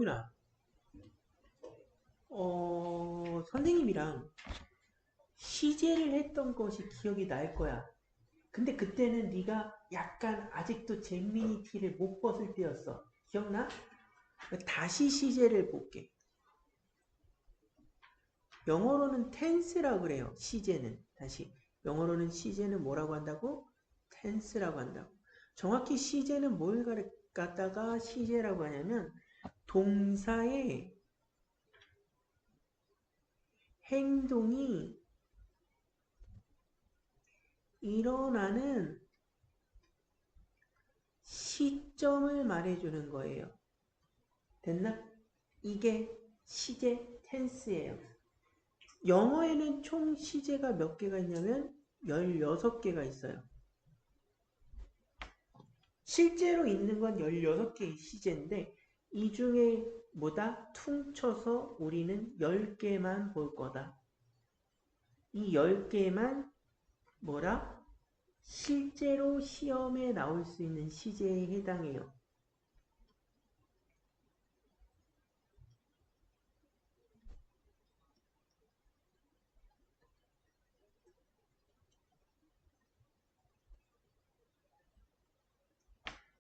유나, 선생님이랑 시제를 했던 것이 기억이 날 거야. 근데 그때는 네가 약간 아직도 잼민이 티를 못 벗을 때였어. 기억나? 다시 시제를 볼게. 영어로는 tense라고 그래요. 시제는. 다시. 영어로는 시제는 뭐라고 한다고? tense라고 한다고. 정확히 시제는 뭘 갖다가 시제라고 하냐면 동사의 행동이 일어나는 시점을 말해주는 거예요. 됐나? 이게 시제 텐스예요. 영어에는 총 시제가 몇 개가 있냐면 16개가 있어요. 실제로 있는 건 16개의 시제인데 이 중에 뭐다? 퉁쳐서 우리는 10개만 볼 거다. 이 10개만 뭐라? 실제로 시험에 나올 수 있는 시제에 해당해요.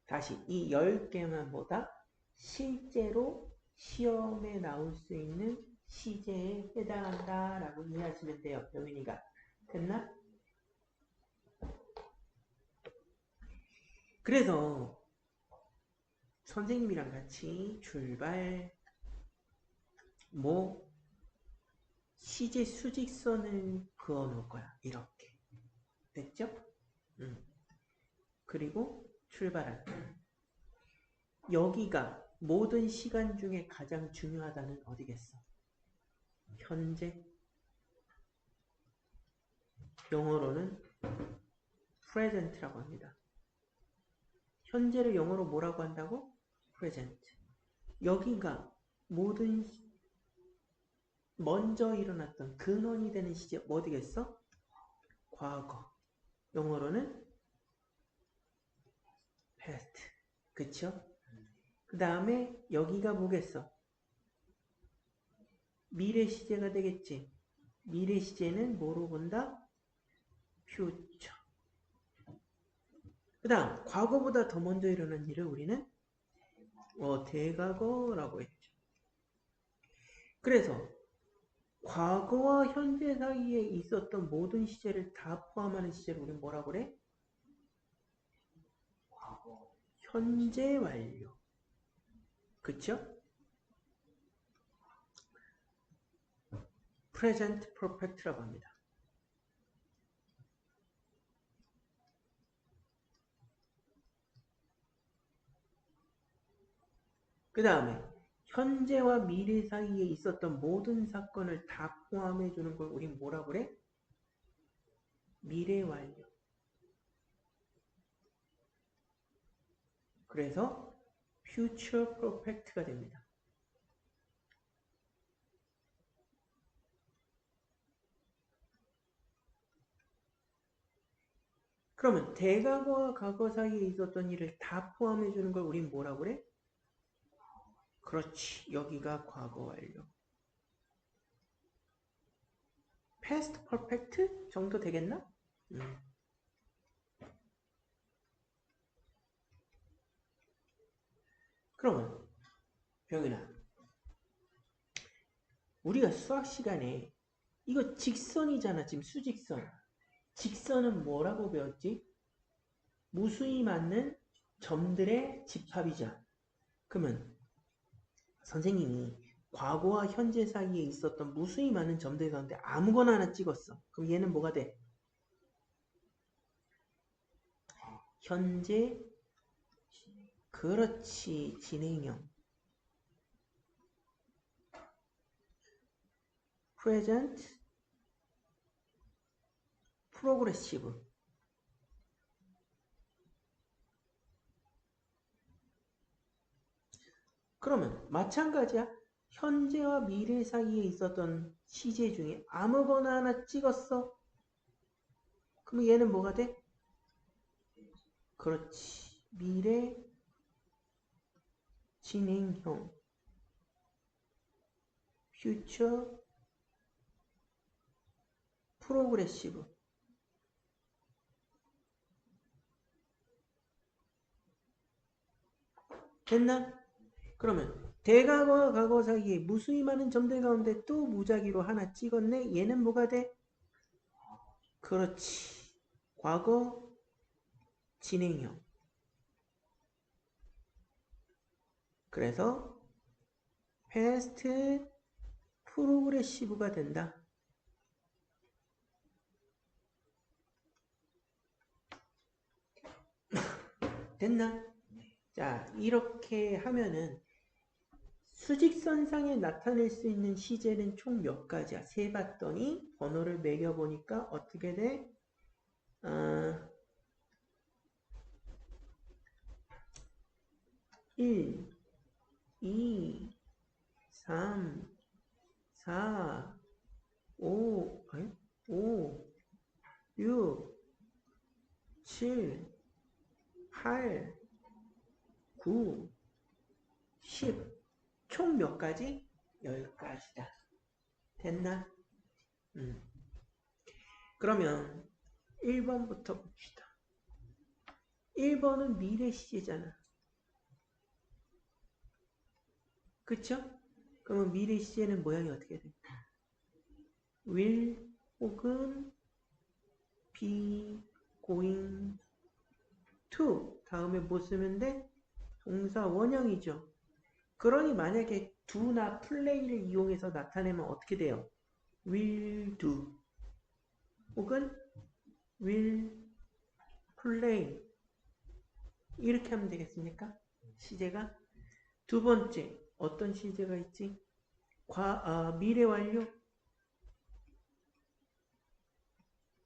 다시 이 10개만 보다 실제로 시험에 나올 수 있는 시제에 해당한다 라고 이해하시면 돼요. 병윤이가. 됐나? 그래서 선생님이랑 같이 출발 뭐 시제 수직선을 그어 놓을 거야. 이렇게. 됐죠? 그리고 출발할게. 여기가 모든 시간 중에 가장 중요하다는 어디겠어? 현재. 영어로는 present라고 합니다. 현재를 영어로 뭐라고 한다고? present. 여기가 모든 먼저 일어났던 근원이 되는 시제 뭐 되겠어? 과거. 영어로는 past. 그쵸? 그 다음에 여기가 뭐겠어? 미래 시제가 되겠지. 미래 시제는 뭐로 본다? future. 그 다음 과거보다 더 먼저 일어난 일을 우리는 대과거라고 했죠. 그래서 과거와 현재 사이에 있었던 모든 시제를 다 포함하는 시제를 우리는 뭐라고 그래? 현재 완료. 그쵸? present perfect라고 합니다. 그 다음에 현재와 미래 사이에 있었던 모든 사건을 다 포함해주는 걸 우린 뭐라고 그래? 미래 완료. 그래서 future perfect가 됩니다. 그러면 대과거와 과거 사이에 있었던 일을 다 포함해주는 걸 우린 뭐라고 그래? 그렇지. 여기가 과거 완료. past perfect 정도 되겠나? 그러면 병윤아, 우리가 수학 시간에 이거 직선이잖아. 지금 수직선. 직선은 뭐라고 배웠지? 무수히 많은 점들의 집합이자. 그러면 선생님이 과거와 현재 사이에 있었던 무수히 많은 점들 가운데 아무거나 하나 찍었어. 그럼 얘는 뭐가 돼? 현재. 그렇지. 진행형. present progressive. 그러면 마찬가지야. 현재와 미래 사이에 있었던 시제 중에 아무거나 하나 찍었어. 그럼 얘는 뭐가 돼? 그렇지. 미래 진행형. future progressive. 됐나? 그러면 대과거와 과거 사이에 무수히 많은 점들 가운데 또 무작위로 하나 찍었네. 얘는 뭐가 돼? 그렇지. 과거 진행형. 그래서 past progressive가 된다. 됐나? 자, 이렇게 하면은 수직선상에 나타낼 수 있는 시제는 총 몇 가지야? 세봤더니 번호를 매겨보니까 어떻게 돼? 1, 2, 3, 4, 5, 6, 7, 8, 9, 10. 총 몇 가지? 10가지다. 됐나? 그러면 1번부터 봅시다. 1번은 미래 시제잖아. 그쵸? 그러면 미래 시제는 모양이 어떻게 돼? will 혹은 be going to 다음에 뭐 쓰면 돼? 동사 원형이죠. 그러니 만약에 do나 play를 이용해서 나타내면 어떻게 돼요? will do 혹은 will play 이렇게 하면 되겠습니까? 시제가 두 번째 어떤 시제가 있지? 미래 완료.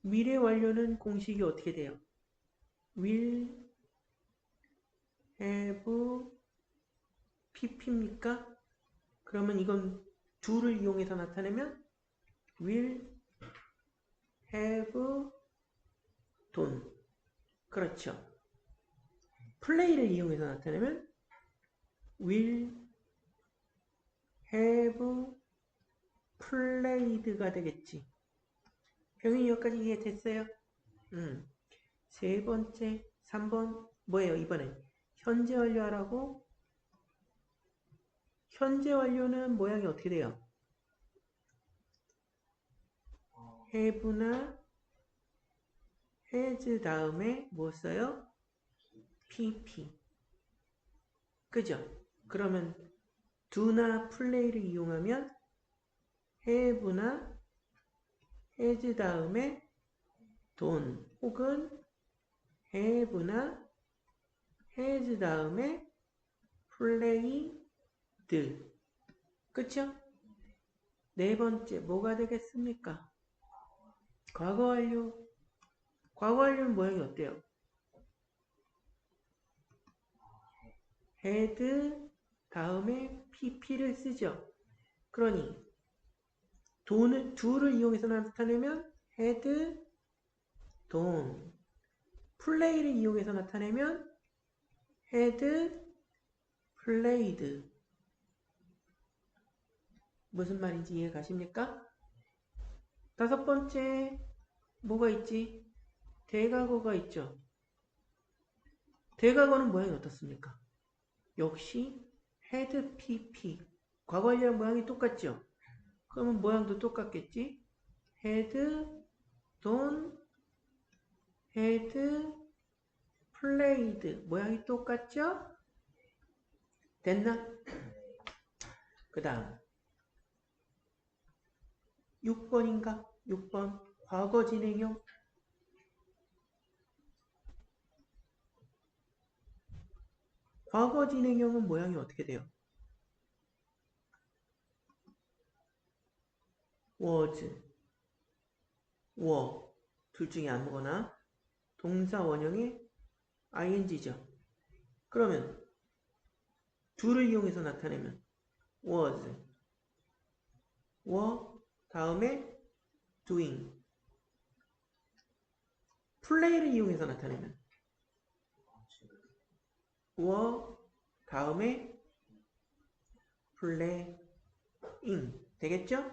미래 완료는 공식이 어떻게 돼요? will have pp입니까? 그러면 이건 do를 이용해서 나타내면 will have done. 그렇죠. play를 이용해서 나타내면 will have played가 되겠지. 병인이 여기까지 이해됐어요? 세 번째, 3번 뭐예요? 이번엔 현재 완료하라고. 현재 완료는 모양이 어떻게 돼요? have나 has 다음에 뭐 써요? pp. 그죠? 그러면 do나 play를 이용하면 have나 has 다음에 done 혹은 have나 has 다음에 played. 그쵸? 네 번째 뭐가 되겠습니까? 과거 완료. 과거 완료는 모양이 어때요? had 다음에 pp를 쓰죠. 그러니 do를 이용해서 나타내면 had done. play를 이용해서 나타내면 had played. 무슨 말인지 이해 가십니까? 다섯 번째 뭐가 있지? 대과거가 있죠. 대과거는 모양이 어떻습니까? 역시 had pp. 과거 완료랑 모양이 똑같죠? 그러면 모양도 똑같겠지? had done, had played. 모양이 똑같죠? 됐나? 그 다음 6번인가? 6번 과거 진행형. 과거 진행형은 모양이 어떻게 돼요? was, were 둘 중에 아무거나 동사 원형의 ing죠. 그러면 do를 이용해서 나타내면 was, were 다음에 doing. play를 이용해서 나타내면 were 다음에 playing. 되겠죠?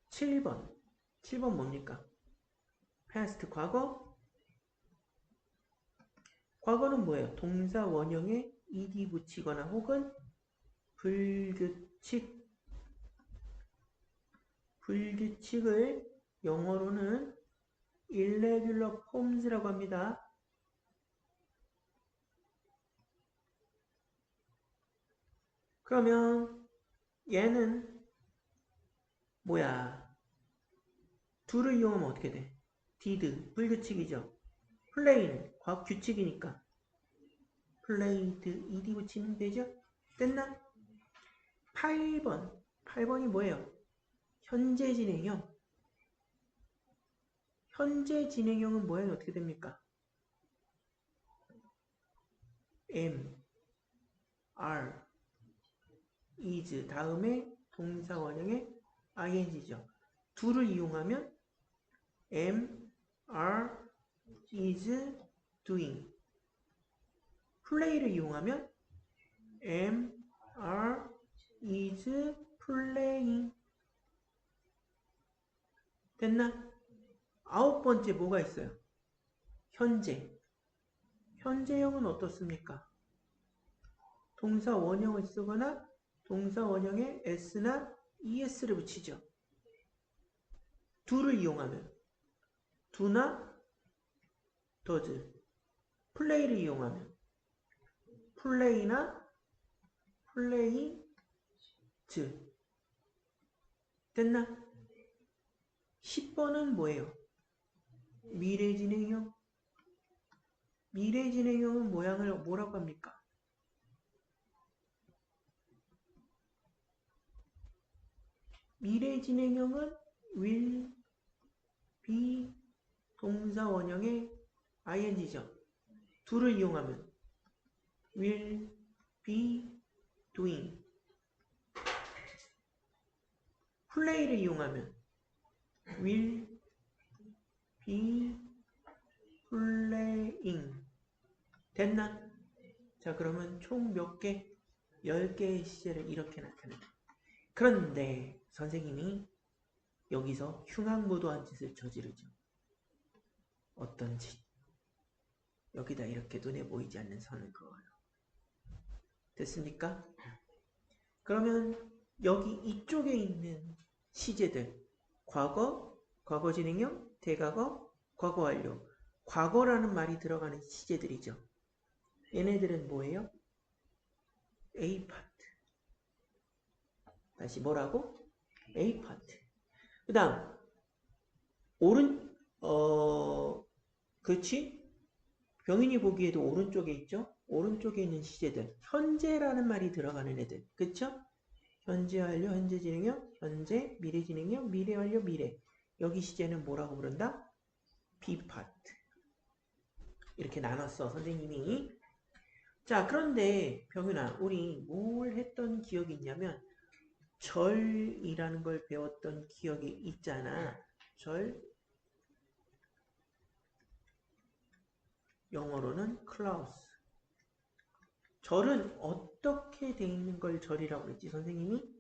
7번. 7번 뭡니까? past 과거. 과거는 뭐예요? 동사 원형에 ed 붙이거나 혹은 불규칙을 영어로는 irregular forms라고 합니다. 그러면 얘는 뭐야? do를 이용하면 어떻게 돼? did, 불규칙이죠. play는 규칙이니까 played, ed 붙이면 되죠? 됐나? 8번. 8번이 뭐예요? 현재 진행형. 현재 진행형은 뭐예요? 어떻게 됩니까? am, are, is 다음에 동사 원형의 ing죠. do를 이용하면 am, are, is, doing. play를 이용하면 am, are, is, playing. 됐나? 9번째 뭐가 있어요? 현재. 현재형은 어떻습니까? 동사 원형을 쓰거나 동사 원형에 s나 es를 붙이죠. do를 이용하면 do나 does. play를 이용하면 play나 plays. 됐나? 10번은 뭐예요? 미래 진행형. 미래 진행형은 모양을 뭐라고 합니까? 미래 진행형은 will, be, 동사 원형의 ing죠. do를 이용하면 will, be, doing. play를 이용하면 will, be, playing. 됐나? 자, 그러면 총 몇 개? 10개의 시제를 이렇게 나타낸다. 그런데 선생님이 여기서 흉악무도한 짓을 저지르죠. 어떤 짓? 여기다 이렇게 눈에 보이지 않는 선을 그어요. 됐습니까? 그러면 여기 이쪽에 있는 시제들 과거, 과거 진행형, 대과거, 과거 완료. 과거라는 말이 들어가는 시제들이죠. 얘네들은 뭐예요? A 파트. 다시 뭐라고? A 파트. 그 다음 그렇지? 병인이 보기에도 오른쪽에 있죠? 오른쪽에 있는 시제들. 현재라는 말이 들어가는 애들. 그쵸? 현재 완료, 현재 진행형, 현재, 미래 진행형, 미래 완료, 미래. 여기 시제는 뭐라고 부른다? B 파트. 이렇게 나눴어, 선생님이. 자, 그런데 병윤아, 우리 뭘 했던 기억이 있냐면 절이라는 걸 배웠던 기억이 있잖아. 절. 영어로는 클라우스. 절은 어떻게 돼 있는 걸 절이라고 그랬지, 선생님이?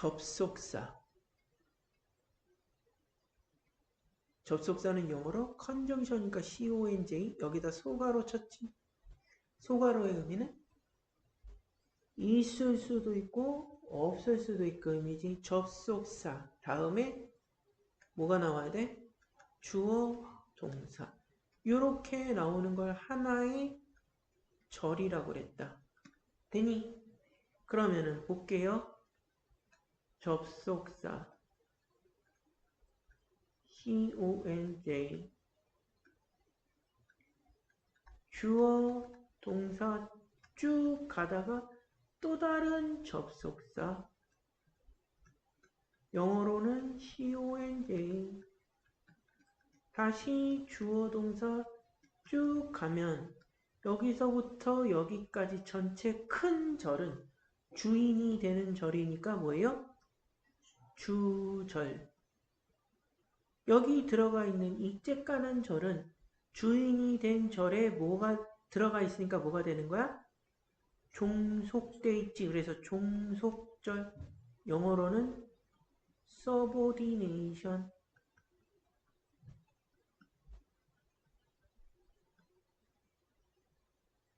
접속사. 접속사는 영어로 컨정션이니까 conj. 여기다 소가로 쳤지. 소가로의 의미는 있을 수도 있고 없을 수도 있고 의미지. 접속사. 다음에 뭐가 나와야 돼? 주어, 동사. 이렇게 나오는 걸 하나의 절이라고 그랬다. 되니? 그러면은 볼게요. 접속사 conj 주어, 동사 쭉 가다가 또 다른 접속사 영어로는 conj 다시 주어, 동사 쭉 가면 여기서부터 여기까지 전체 큰 절은 주인이 되는 절이니까 뭐예요? 주절. 여기 들어가 있는 이 쬐까는 절은 주인이 된 절에 뭐가 들어가 있으니까 뭐가 되는 거야? 종속돼 있지. 그래서 종속절. 영어로는 subordination.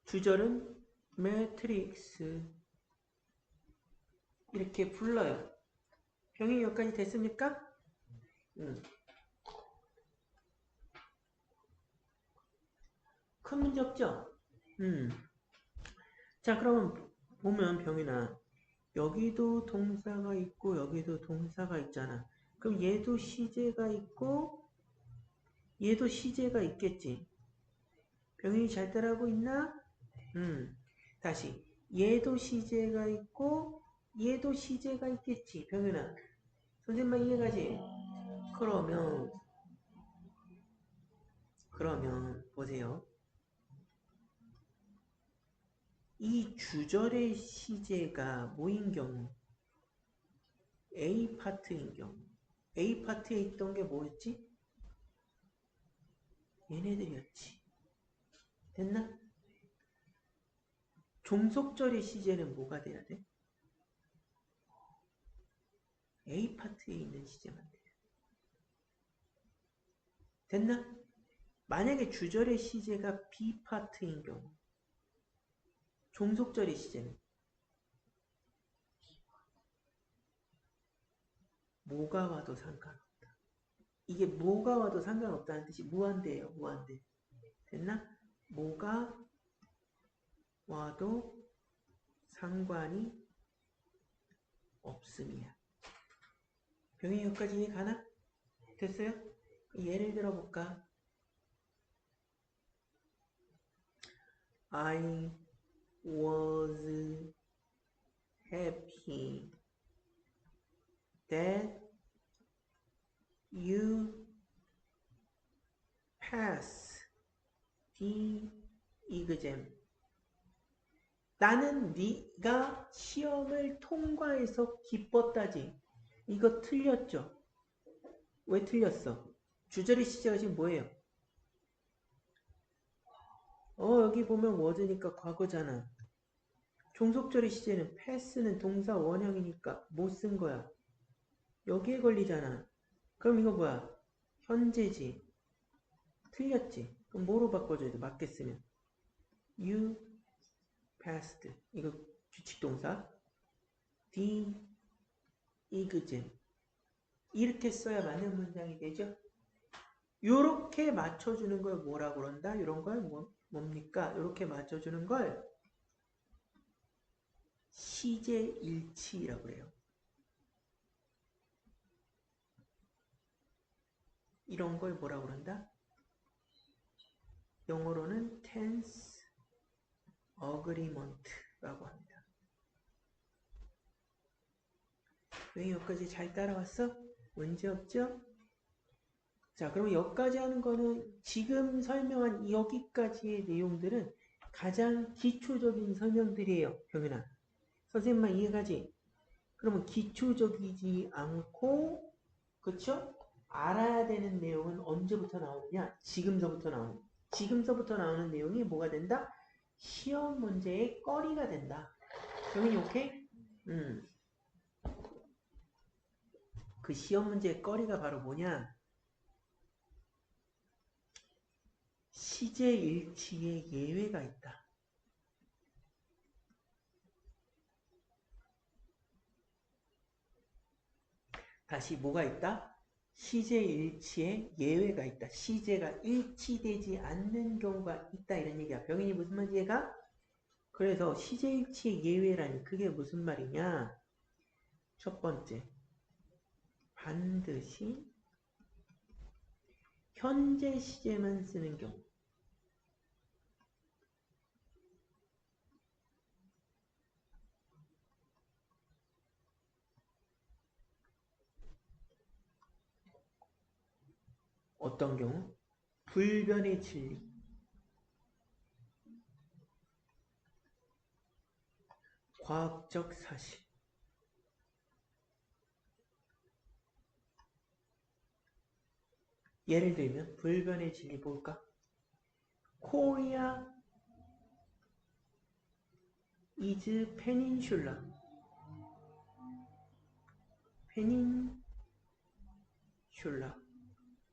주절은 matrix. 이렇게 불러요. 병이 여기까지 됐습니까? 큰 문제 없죠? 자, 그러면 보면 병이나 여기도 동사가 있고 여기도 동사가 있잖아. 그럼 얘도 시제가 있고 얘도 시제가 있겠지. 병인이 잘 따라하고 있나? 다시 얘도 시제가 있고 얘도 시제가 있겠지. 병인아 선생님만 이해가지? 그러면 보세요. 이 주절의 시제가 뭐인 경우? A 파트인 경우. A 파트에 있던 게 뭐였지? 얘네들이었지. 됐나? 종속절의 시제는 뭐가 돼야 돼? A 파트에 있는 시제만 돼요. 됐나? 만약에 주절의 시제가 B 파트인 경우 종속절의 시제는 뭐가 와도 상관없다. 이게 뭐가 와도 상관없다는 뜻이 무한대예요. 무한대. 됐나? 뭐가 와도 상관이 없음이야. 병이 여기까지 이해 가나? 됐어요? 예를 들어볼까? I was happy that you pass the exam. 나는 네가 시험을 통과해서 기뻤다지. 이거 틀렸죠? 왜 틀렸어? 주절의 시제가 지금 뭐예요? 여기 보면 was니까 과거잖아. 종속절의 시제는 pass는 동사 원형이니까 못 쓴 거야. 여기에 걸리잖아. 그럼 이거 뭐야? 현재지. 틀렸지? 그럼 뭐로 바꿔줘야 돼? 맞게 쓰면. You passed. 이거 규칙동사. The exam. 이렇게 써야 맞는 문장이 되죠? 요렇게 맞춰주는 걸 뭐라고 그런다? 이런 걸 뭡니까? 요렇게 맞춰주는 걸 시제일치라고 해요. 이런 걸 뭐라고 그런다? 영어로는 tense agreement라고 합니다. 왜 여기까지 잘 따라왔어? 문제 없죠? 자, 그러면 여기까지 하는 거는 지금 설명한 여기까지의 내용들은 가장 기초적인 설명들이에요. 병현아. 선생님만 이해가지? 그러면 기초적이지 않고 그쵸? 알아야 되는 내용은 언제부터 나오느냐? 지금서부터 나오는. 지금서부터 나오는 내용이 뭐가 된다? 시험 문제의 꺼리가 된다. 병현이 오케이? 그 시험 문제의 꺼리가 바로 뭐냐? 시제일치에 예외가 있다. 다시 뭐가 있다? 시제일치에 예외가 있다. 시제가 일치되지 않는 경우가 있다. 이런 얘기야. 병인이 무슨 말인지 얘가? 그래서 시제일치의 예외라니 그게 무슨 말이냐? 첫 번째, 반드시 현재 시제만 쓰는 경우. 어떤 경우? 불변의 진리. 과학적 사실. 예를 들면 불변의 진리 볼까? Korea is peninsula.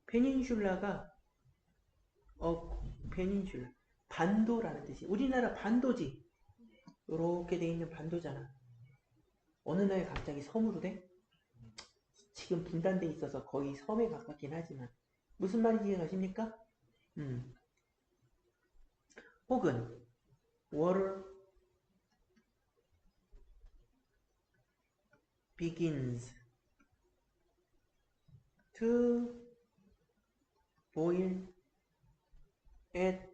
페닌슐라가 페닌슐라 반도라는 뜻이. 우리나라 반도지. 요렇게 돼 있는 반도잖아. 어느 날 갑자기 섬으로 돼? 지금 분단돼 있어서 거의 섬에 가깝긴 하지만 무슨 말인지 이해가십니까? 혹은 water begins to boil at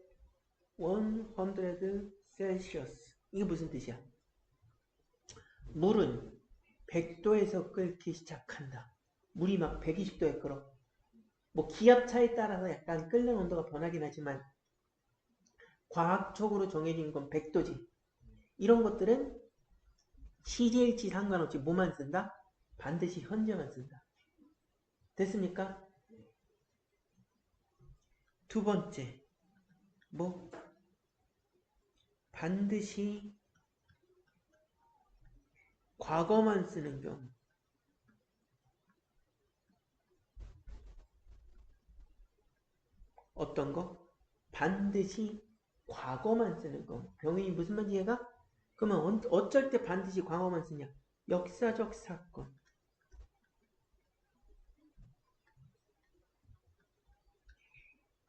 100 Celsius. 이게 무슨 뜻이야? 물은 100도에서 끓기 시작한다. 물이 막 120도에 끓어. 뭐 기압차에 따라서 약간 끓는 온도가 변하긴 하지만 과학적으로 정해진 건 100도지. 이런 것들은 CJ일치 상관없이 뭐만 쓴다? 반드시 현재만 쓴다. 됐습니까? 두 번째, 반드시 과거만 쓰는 경우. 어떤 거? 반드시 과거만 쓰는 거. 병인이 무슨 말인지 얘가? 그러면 어쩔 때 반드시 과거만 쓰냐? 역사적 사건.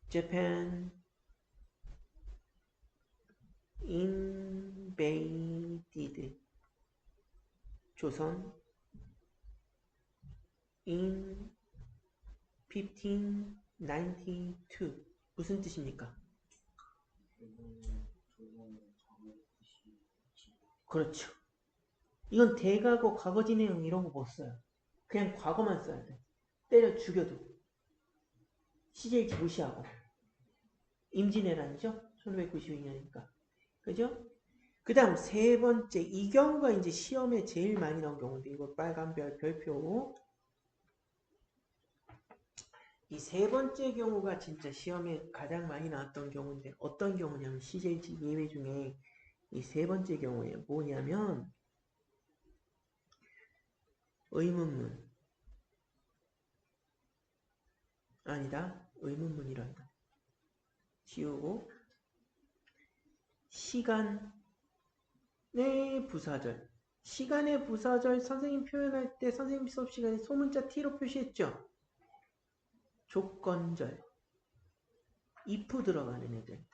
Japan invaded 조선 in 1592. 무슨 뜻입니까? 그렇죠. 이건 대과거, 과거 진행 이런 거 못 써요. 그냥 과거만 써야 돼. 때려 죽여도. CJ일치 무시하고. 임진왜란이죠? 1592년이니까. 그죠? 그 다음 세 번째, 이 경우가 이제 시험에 제일 많이 나온 경우인데, 이거 빨간 별표. 이 세 번째 경우가 진짜 시험에 가장 많이 나왔던 경우인데, 어떤 경우냐면, CJ일치 예외 중에 이 세 번째 경우예요. 뭐냐면, 의문문. 아니다. 의문문이란다. 지우고, 시간의 부사절. 시간의 부사절 선생님 표현할 때 선생님 수업 시간에 소문자 T로 표시했죠? 조건절. if 들어가는 애들.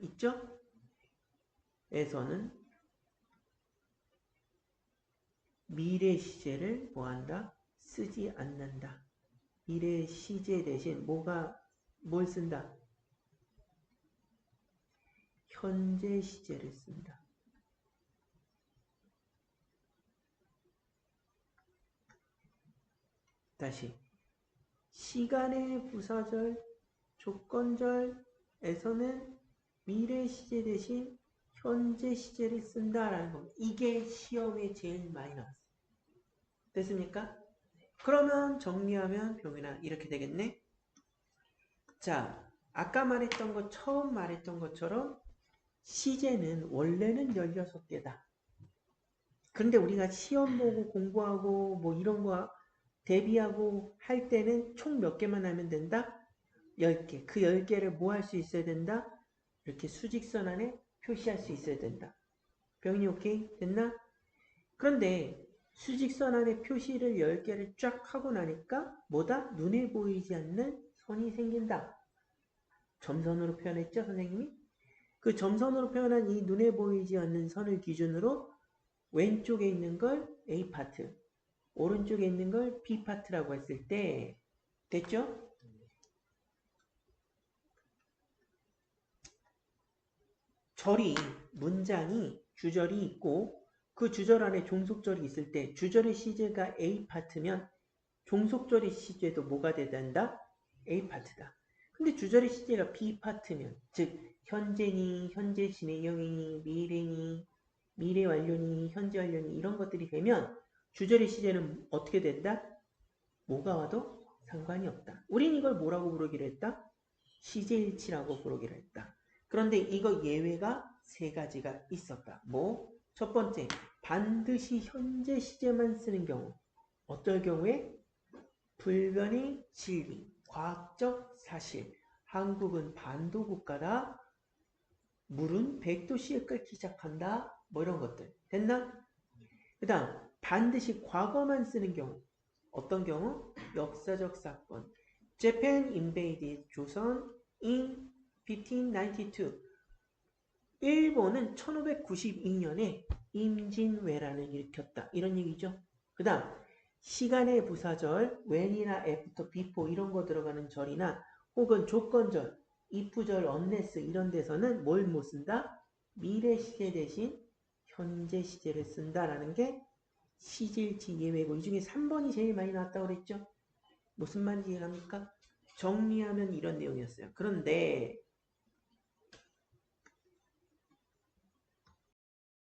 있죠? 에서는 미래 시제를 뭐한다? 쓰지 않는다. 미래 시제 대신 뭘 쓴다? 현재 시제를 쓴다. 다시 시간의 부사절, 조건절에서는 미래 시제 대신 현재 시제를 쓴다라는 겁니다. 이게 시험에 제일 많이 나왔어요. 됐습니까? 그러면 정리하면 병인아 이렇게 되겠네. 자, 아까 처음 말했던 것처럼 시제는 원래는 16개다. 그런데 우리가 시험 보고 공부하고 뭐 이런 거 대비하고 할 때는 총 몇 개만 하면 된다? 10개. 그 10개를 뭐 할 수 있어야 된다? 이렇게 수직선 안에 표시할 수 있어야 된다. 병인이 오케이? 됐나? 그런데 수직선 안에 표시를 10개를 쫙 하고 나니까 뭐다? 눈에 보이지 않는 선이 생긴다. 점선으로 표현했죠, 선생님이? 그 점선으로 표현한 이 눈에 보이지 않는 선을 기준으로 왼쪽에 있는 걸 A파트, 오른쪽에 있는 걸 B파트라고 했을 때 됐죠? 문장이 주절이 있고 그 주절 안에 종속절이 있을 때 주절의 시제가 A파트면 종속절의 시제도 뭐가 돼야 된다? A파트다. 근데 주절의 시제가 B파트면 즉 현재니, 현재 진행형이니, 미래니, 미래 완료니, 현재 완료니 이런 것들이 되면 주절의 시제는 어떻게 된다? 뭐가 와도 상관이 없다. 우린 이걸 뭐라고 부르기로 했다? 시제일치라고 부르기로 했다. 그런데 이거 예외가 세 가지가 있었다. 뭐? 첫 번째, 반드시 현재 시제만 쓰는 경우. 어떨 경우에? 불변의 진리, 과학적 사실. 한국은 반도 국가다. 물은 100도씨에 끓기 시작한다. 뭐 이런 것들. 됐나? 그 다음, 반드시 과거만 쓰는 경우. 어떤 경우? 역사적 사건. Japan invaded 조선 in 1592. 일본은 1592년에 임진왜란을 일으켰다. 이런 얘기죠. 그 다음, 시간의 부사절, when이나 after, before 이런 거 들어가는 절이나 혹은 조건절, if절, unless 이런 데서는 뭘 못 쓴다? 미래 시제 대신 현재 시제를 쓴다라는 게 시제일치 예외고 이 중에 3번이 제일 많이 나왔다고 그랬죠? 무슨 말인지 이해갑니까? 정리하면 이런 내용이었어요. 그런데